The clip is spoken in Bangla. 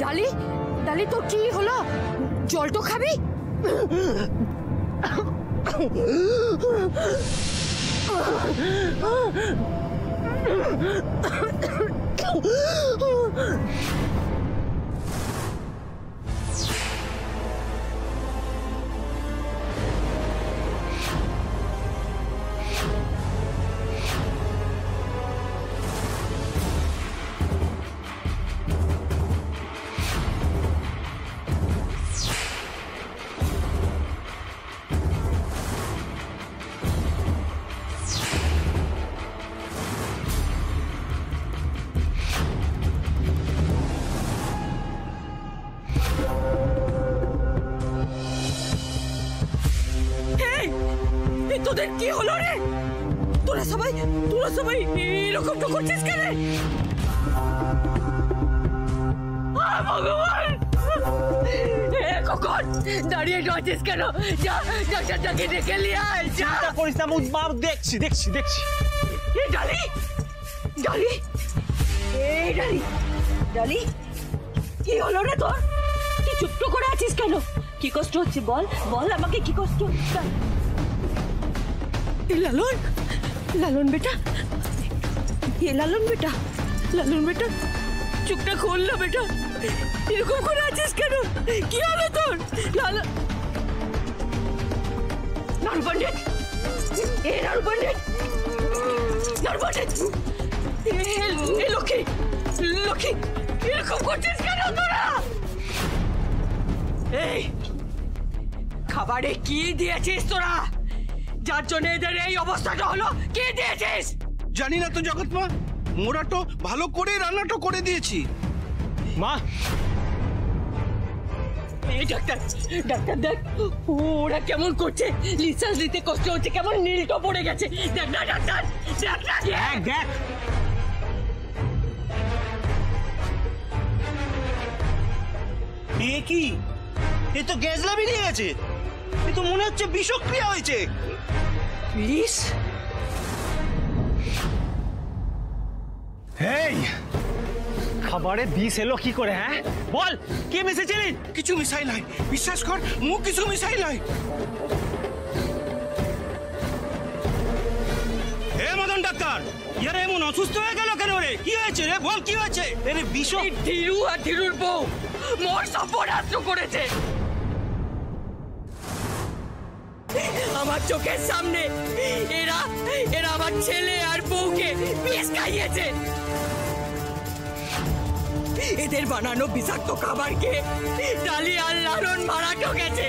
ডালি ডালি তোর কি হলো? জল তো খাবি? তোদের কি হলো রে? তোরা সবাই এরকম তো করছিস কেন? ভগবান, কখন দাঁড়িয়ে রয়েছিস কেন? যা ডাক্তারটাকে ডেকে নিয়ে আয়। চিন্তা করিস না মা, দেখছি। ডালি ডালি ডালি ডালি, কি হলো রে তোর? তুই চুপ করে আছিস কেন? কি কষ্ট হচ্ছে বল বল আমাকে, কি কষ্ট? লালন, লালন বেটা, লালন বেটা চুপটা খোল না বেটা। এরকম করে আছিস কেন? কি হলো তোর? লালন, নারু পণ্ডিত, নারু পণ্ডিত, লক্ষ্মী, এরকম করছিস কেন তোরা? এই খাবারে কি দিয়েছিস তোরা, যার জন্য এদের এই অবস্থাটা হলো? কে দিয়েছিস? জানি না তো জগৎ মা, মোরা তো ভালো করে রান্নাটা করে দিয়েছি মা। এই ডাক্তার দেখ ওরা কেমন করছে, নিঃশ্বাস নিতে কষ্ট হচ্ছে, কেমন নীলটা পড়ে গেছে। দেখ না ডাক্তার, দেখ। এ কি, এ তো গ্যাসলা বেরিয়ে গেছে। এ তো মনে হচ্ছে বিষক্রিয়া হয়েছে। বিষ? এই খাবারে বিষ এলো কি করে? হ্যাঁ বল, কে মিশিয়েছিলি? কিছু মিশাই নাই, বিশ্বাস কর, মুখ কিছু মিশাই নাই। হে মদন ডাক্তার, ইয়ার এমন অসুস্থ হয়ে গেল কেন রে? কি হয়েছে রে, বল কি হয়েছে? আরে বিষ, ধীরু আর ধীরুর বউ মোর সর্বনাশ করেছে। আমার চোখের সামনে এরা আমার ছেলে আর বউকে বিষ খাইয়েছে। এদের বানানো বিষাক্ত খাবারকে ডালি আর লালন মারা ঠকেছে।